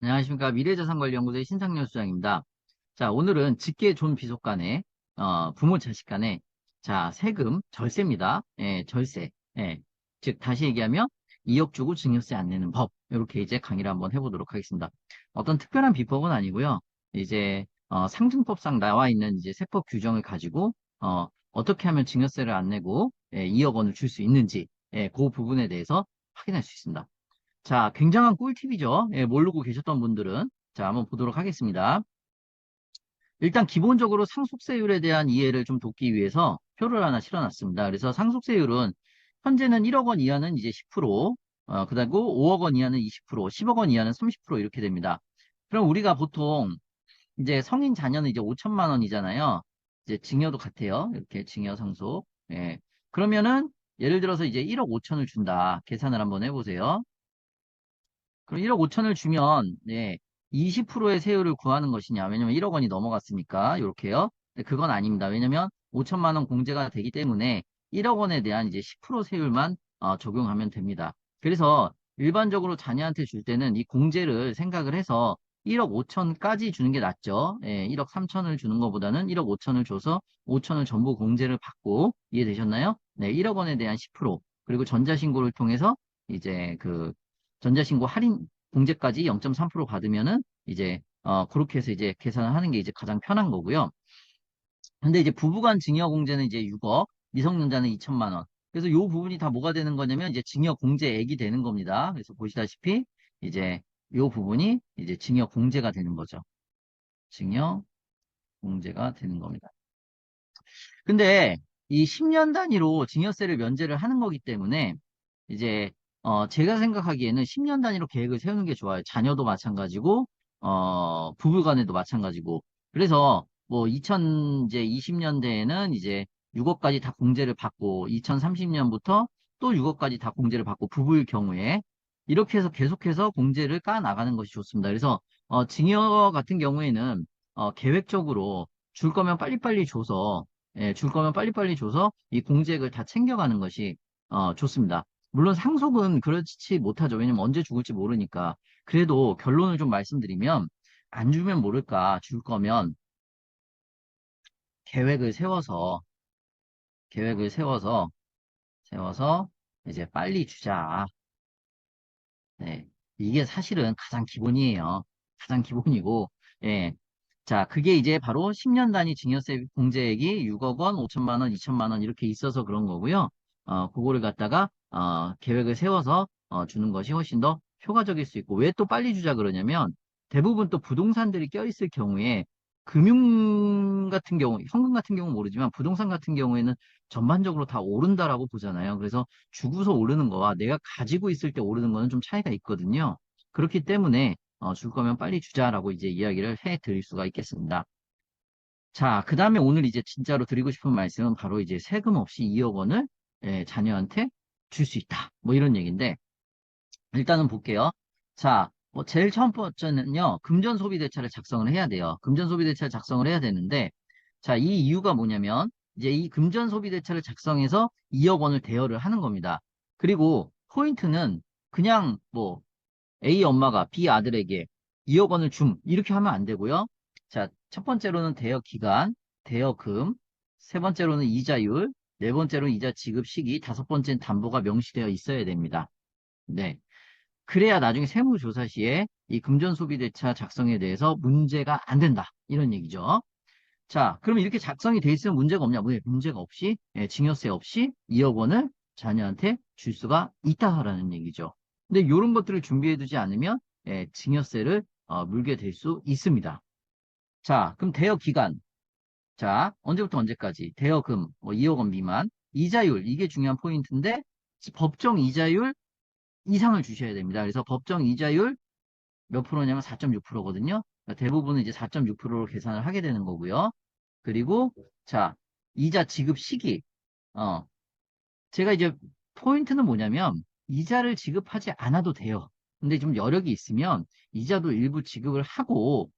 안녕하십니까. 미래자산관리연구소의 신상열 수장입니다. 자, 오늘은 직계 존 비속 간의, 부모 자식 간의, 자, 세금, 절세입니다. 예, 절세. 예, 즉, 다시 얘기하면 2억 주고 증여세 안 내는 법. 이렇게 이제 강의를 한번 해보도록 하겠습니다. 어떤 특별한 비법은 아니고요. 이제, 상증법상 나와 있는 이제 세법 규정을 가지고, 어떻게 하면 증여세를 안 내고, 2억 원을 줄 수 있는지, 그 부분에 대해서 확인할 수 있습니다. 자, 굉장한 꿀팁이죠. 예, 모르고 계셨던 분들은. 자, 한번 보도록 하겠습니다. 일단 기본적으로 상속세율에 대한 이해를 좀 돕기 위해서 표를 하나 실어놨습니다. 그래서 상속세율은 현재는 1억 원 이하는 이제 10%, 그리고 5억 원 이하는 20%, 10억 원 이하는 30% 이렇게 됩니다. 그럼 우리가 보통 이제 성인 자녀는 이제 5천만 원이잖아요. 이제 증여도 같아요. 이렇게 증여 상속. 예. 그러면은 예를 들어서 이제 1억 5천을 준다. 계산을 한번 해보세요. 그럼 1억 5천을 주면, 네, 20%의 세율을 구하는 것이냐. 왜냐면 1억 원이 넘어갔으니까, 요렇게요. 근데 그건 아닙니다. 왜냐면 5천만 원 공제가 되기 때문에 1억 원에 대한 이제 10% 세율만 적용하면 됩니다. 그래서 일반적으로 자녀한테 줄 때는 이 공제를 생각을 해서 1억 5천까지 주는 게 낫죠. 예, 1억 3천을 주는 것보다는 1억 5천을 줘서 5천을 전부 공제를 받고, 이해되셨나요? 네, 1억 원에 대한 10%, 그리고 전자신고를 통해서 이제 전자신고 할인 공제까지 0.3% 받으면은 이제 그렇게 해서 이제 계산을 하는 게 이제 가장 편한 거고요. 근데 이제 부부간 증여 공제는 이제 6억, 미성년자는 2천만 원. 그래서 요 부분이 다 뭐가 되는 거냐면 이제 증여 공제액이 되는 겁니다. 그래서 보시다시피 이제 요 부분이 이제 증여 공제가 되는 거죠. 증여 공제가 되는 겁니다. 근데 이 10년 단위로 증여세를 면제를 하는 거기 때문에 이제 제가 생각하기에는 10년 단위로 계획을 세우는 게 좋아요. 자녀도 마찬가지고 부부 간에도 마찬가지고. 그래서 뭐 2020년대에는 이제 6억까지 다 공제를 받고 2030년부터 또 6억까지 다 공제를 받고 부부일 경우에 이렇게 해서 계속해서 공제를 까 나가는 것이 좋습니다. 그래서 증여 같은 경우에는 계획적으로 줄 거면 빨리빨리 줘서 줄 거면 빨리빨리 줘서 이 공제액을 다 챙겨가는 것이 좋습니다. 물론 상속은 그렇지 못하죠. 왜냐면 언제 죽을지 모르니까. 그래도 결론을 좀 말씀드리면 안 주면 모를까 줄 거면 계획을 세워서 계획을 세워서 이제 빨리 주자. 네. 이게 사실은 가장 기본이에요. 가장 기본이고, 예. 자, 그게 이제 바로 10년 단위 증여세 공제액이 6억 원, 5천만 원, 2천만 원 이렇게 있어서 그런 거고요. 그거를 갖다가, 계획을 세워서, 주는 것이 훨씬 더 효과적일 수 있고, 왜 또 빨리 주자 그러냐면, 대부분 또 부동산들이 껴있을 경우에, 금융 같은 경우, 현금 같은 경우는 모르지만, 부동산 같은 경우에는 전반적으로 다 오른다라고 보잖아요. 그래서 주고서 오르는 거와 내가 가지고 있을 때 오르는 거는 좀 차이가 있거든요. 그렇기 때문에 줄 거면 빨리 주자라고 이제 이야기를 해 드릴 수가 있겠습니다. 자, 그 다음에 오늘 이제 진짜로 드리고 싶은 말씀은 바로 이제 세금 없이 2억 원을 자녀한테 줄 수 있다. 뭐 이런 얘기인데 일단은 볼게요. 자, 뭐 제일 첫 번째는요. 금전소비대차를 작성을 해야 돼요. 금전소비대차를 작성을 해야 되는데 자, 이 이유가 뭐냐면 이제 이 금전소비대차를 작성해서 2억 원을 대여를 하는 겁니다. 그리고 포인트는 그냥 뭐 A 엄마가 B 아들에게 2억 원을 줌 이렇게 하면 안 되고요. 자, 첫 번째로는 대여 기간, 대여금, 세 번째로는 이자율, 네 번째로는 이자 지급 시기, 다섯 번째는 담보가 명시되어 있어야 됩니다. 네. 그래야 나중에 세무조사 시에 이 금전소비대차 작성에 대해서 문제가 안 된다. 이런 얘기죠. 자, 그럼 이렇게 작성이 돼 있으면 문제가 없냐? 왜 문제가 없이, 증여세 없이 2억 원을 자녀한테 줄 수가 있다라는 얘기죠. 근데 이런 것들을 준비해 두지 않으면, 증여세를 물게 될 수 있습니다. 자, 그럼 대여 기간. 자, 언제부터 언제까지? 대여금, 뭐 2억 원 미만. 이자율, 이게 중요한 포인트인데, 법정 이자율 이상을 주셔야 됩니다. 그래서 법정 이자율 몇 프로냐면 4.6%거든요. 대부분은 이제 4.6%로 계산을 하게 되는 거고요. 그리고 자, 이자 지급 시기. 어, 제가 이제 포인트는 뭐냐면 이자를 지급하지 않아도 돼요. 근데 좀 여력이 있으면 이자도 일부 지급을 하고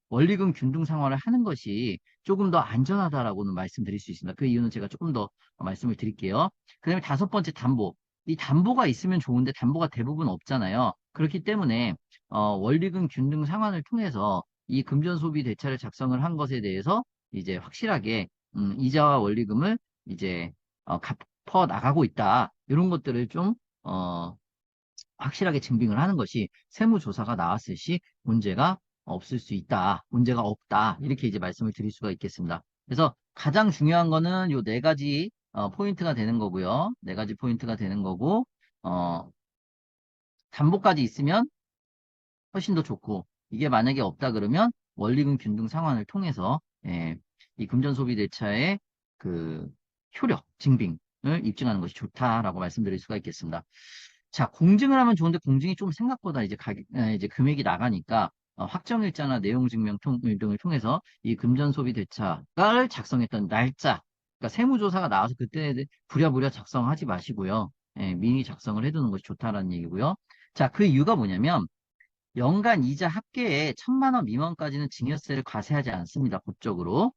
원리금 균등 상환을 하는 것이 조금 더 안전하다라고는 말씀드릴 수 있습니다. 그 이유는 제가 조금 더 말씀을 드릴게요. 그다음에 다섯 번째 담보. 이 담보가 있으면 좋은데 담보가 대부분 없잖아요. 그렇기 때문에 원리금 균등 상환을 통해서 이 금전 소비 대차를 작성을 한 것에 대해서 이제 확실하게 이자와 원리금을 이제 갚아 나가고 있다. 이런 것들을 좀 확실하게 증빙을 하는 것이 세무조사가 나왔을 시 문제가 없을 수 있다. 문제가 없다. 이렇게 이제 말씀을 드릴 수가 있겠습니다. 그래서 가장 중요한 거는 요 네 가지 포인트가 되는 거고요. 네 가지 포인트가 되는 거고 어, 담보까지 있으면 훨씬 더 좋고 이게 만약에 없다 그러면 원리금 균등 상환을 통해서 이 금전소비대차의 그 효력 증빙을 입증하는 것이 좋다라고 말씀드릴 수가 있겠습니다. 자, 공증을 하면 좋은데 공증이 좀 생각보다 이제 이제 금액이 나가니까 확정일자나 내용증명 등을 통해서 이 금전소비대차를 작성했던 날짜, 그러니까 세무조사가 나와서 그때 부랴부랴 작성하지 마시고요. 미리 작성을 해두는 것이 좋다라는 얘기고요. 자, 그 이유가 뭐냐면 연간 이자 합계에 1,000만 원 미만까지는 증여세를 과세하지 않습니다. 법적으로.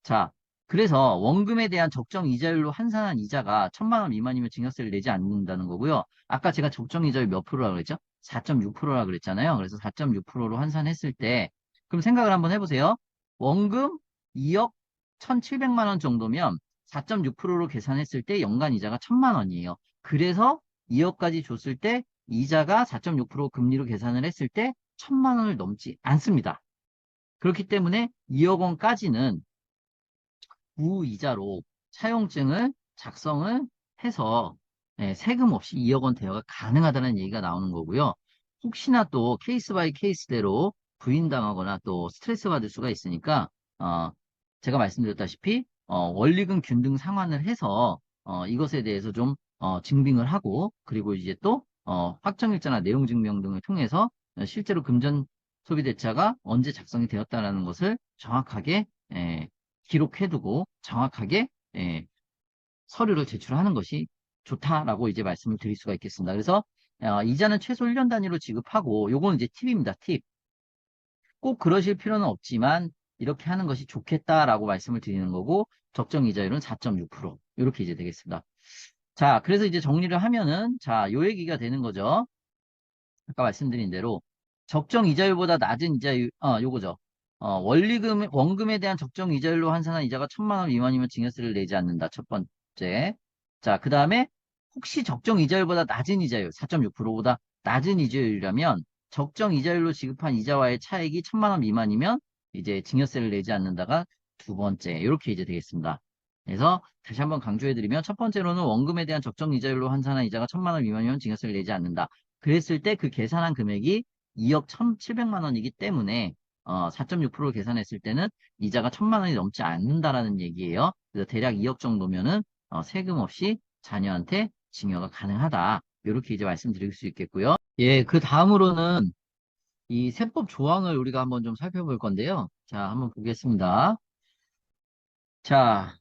자, 그래서 원금에 대한 적정 이자율로 환산한 이자가 1,000만 원 미만이면 증여세를 내지 않는다는 거고요. 아까 제가 적정 이자율 몇 프로라고 그랬죠? 4.6%라 그랬잖아요. 그래서 4.6%로 환산했을 때 그럼 생각을 한번 해보세요. 원금 2억 1,700만 원 정도면 4.6%로 계산했을 때 연간 이자가 1,000만 원이에요. 그래서 2억까지 줬을 때 이자가 4.6% 금리로 계산을 했을 때 1,000만 원을 넘지 않습니다. 그렇기 때문에 2억 원까지는 무이자로 차용증을 작성을 해서 세금 없이 2억 원 대여가 가능하다는 얘기가 나오는 거고요. 혹시나 또 케이스 바이 케이스대로 부인당하거나 또 스트레스 받을 수가 있으니까 제가 말씀드렸다시피 원리금 균등 상환을 해서 이것에 대해서 좀 증빙을 하고 그리고 이제 또 확정일자나 내용증명 등을 통해서 실제로 금전 소비대차가 언제 작성이 되었다는 것을 정확하게 기록해두고 정확하게 서류를 제출하는 것이 좋다라고 이제 말씀을 드릴 수가 있겠습니다. 그래서 이자는 최소 1년 단위로 지급하고 요거는 이제 팁입니다. 팁. 꼭 그러실 필요는 없지만 이렇게 하는 것이 좋겠다라고 말씀을 드리는 거고 적정 이자율은 4.6% 이렇게 이제 되겠습니다. 자, 그래서 이제 정리를 하면은 자, 요 얘기가 되는 거죠. 아까 말씀드린 대로 적정 이자율보다 낮은 이자율, 요거죠. 원금에 대한 적정 이자율로 환산한 이자가 1,000만 원 미만이면 증여세를 내지 않는다. 첫 번째. 자, 그 다음에 혹시 적정 이자율보다 낮은 이자율, 4.6%보다 낮은 이자율이라면 적정 이자율로 지급한 이자와의 차액이 1,000만 원 미만이면 이제 증여세를 내지 않는다가 두 번째. 이렇게 이제 되겠습니다. 그래서 다시 한번 강조해드리면 첫 번째로는 원금에 대한 적정 이자율로 환산한 이자가 1,000만 원 미만이면 증여세를 내지 않는다. 그랬을 때 그 계산한 금액이 2억 1,700만 원이기 때문에 4.6%로 계산했을 때는 이자가 1,000만 원이 넘지 않는다라는 얘기예요. 그래서 대략 2억 정도면은 세금 없이 자녀한테 증여가 가능하다. 이렇게 이제 말씀드릴 수 있겠고요. 예, 그 다음으로는 이 세법 조항을 우리가 한번 좀 살펴볼 건데요. 자, 한번 보겠습니다. 자,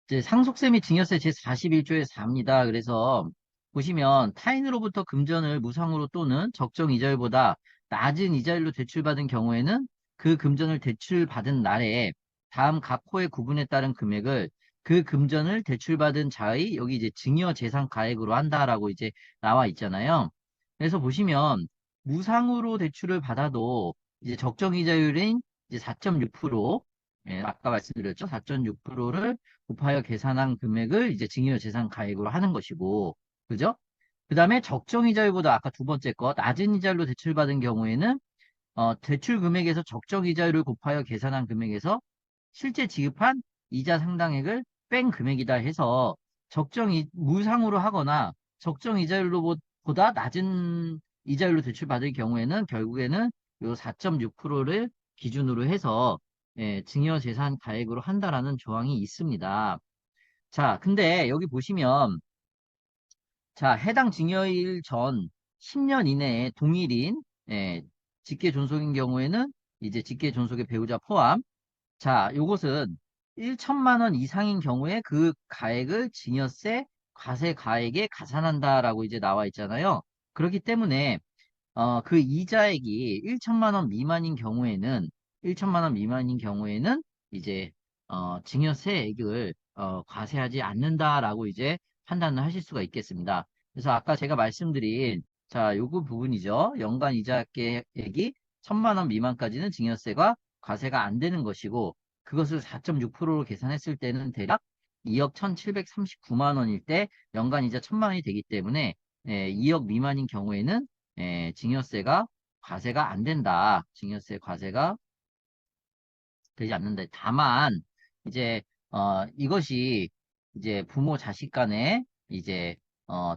이제 상속세 및 증여세 제41조의 4입니다. 그래서 보시면 타인으로부터 금전을 무상으로 또는 적정 이자율보다 낮은 이자율로 대출받은 경우에는 그 금전을 대출받은 날에 다음 각 호의 구분에 따른 금액을 그 금전을 대출받은 자의 여기 이제 증여 재산 가액으로 한다라고 이제 나와 있잖아요. 그래서 보시면 무상으로 대출을 받아도 이제 적정 이자율인 이제 4.6%, 아까 말씀드렸죠. 4.6%를 곱하여 계산한 금액을 이제 증여재산 가액으로 하는 것이고, 그죠? 그 다음에 적정이자율보다 아까 두 번째 거 낮은 이자율로 대출받은 경우에는 대출 금액에서 적정이자율을 곱하여 계산한 금액에서 실제 지급한 이자 상당액을 뺀 금액이다 해서 무상으로 하거나 적정이자율로 보다 낮은 이자율로 대출받을 경우에는 결국에는 요 4.6%를 기준으로 해서 증여재산 가액으로 한다라는 조항이 있습니다. 자, 근데 여기 보시면 자, 해당 증여일 전 10년 이내에 동일인 직계 존속인 경우에는 이제 직계 존속의 배우자 포함. 자, 요것은 1천만 원 이상인 경우에 그 가액을 증여세 과세 가액에 가산한다라고 이제 나와 있잖아요. 그렇기 때문에 그 이자액이 1천만 원 미만인 경우에는 1천만 원 미만인 경우에는 이제 증여세액을 과세하지 않는다라고 이제 판단을 하실 수가 있겠습니다. 그래서 아까 제가 말씀드린 자, 요거 부분이죠. 연간 이자 계획이 1,000만 원 미만까지는 증여세가 과세가 안 되는 것이고, 그것을 4.6%로 계산했을 때는 대략 2억 1,739만 원일 때 연간 이자 1,000만 원이 되기 때문에 2억 미만인 경우에는 증여세가 과세가 안 된다. 증여세 과세가 되지 않는다. 다만 이제 이것이 이제 부모 자식 간에 이제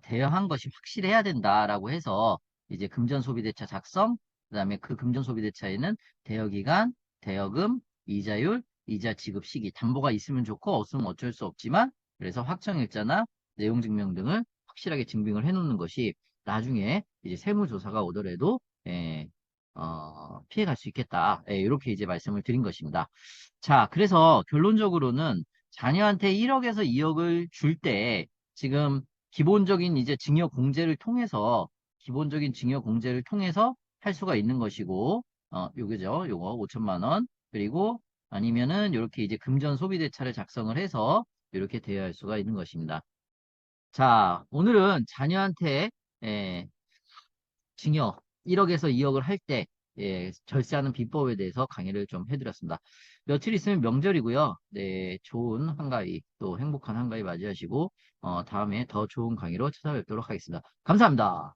대여한 것이 확실해야 된다라고 해서 이제 금전소비대차 작성, 그다음에 그 금전소비대차에는 대여기간, 대여금, 이자율, 이자 지급 시기, 담보가 있으면 좋고 없으면 어쩔 수 없지만 그래서 확정일자나 내용증명 등을 확실하게 증빙을 해놓는 것이 나중에 이제 세무조사가 오더라도 피해갈 수 있겠다. 이렇게 이제 말씀을 드린 것입니다. 자, 그래서 결론적으로는 자녀한테 1억에서 2억을 줄 때 지금 기본적인 이제 증여 공제를 통해서 기본적인 증여 공제를 통해서 할 수가 있는 것이고, 요거죠. 요거 5천만 원. 그리고 아니면은 이렇게 이제 금전 소비대차를 작성을 해서 이렇게 대여할 수가 있는 것입니다. 자, 오늘은 자녀한테 예, 징역 1억에서 2억을 할 때 절세하는 비법에 대해서 강의를 좀 해드렸습니다. 며칠 있으면 명절이고요. 네, 좋은 한가위 또 행복한 한가위 맞이하시고 다음에 더 좋은 강의로 찾아뵙도록 하겠습니다. 감사합니다.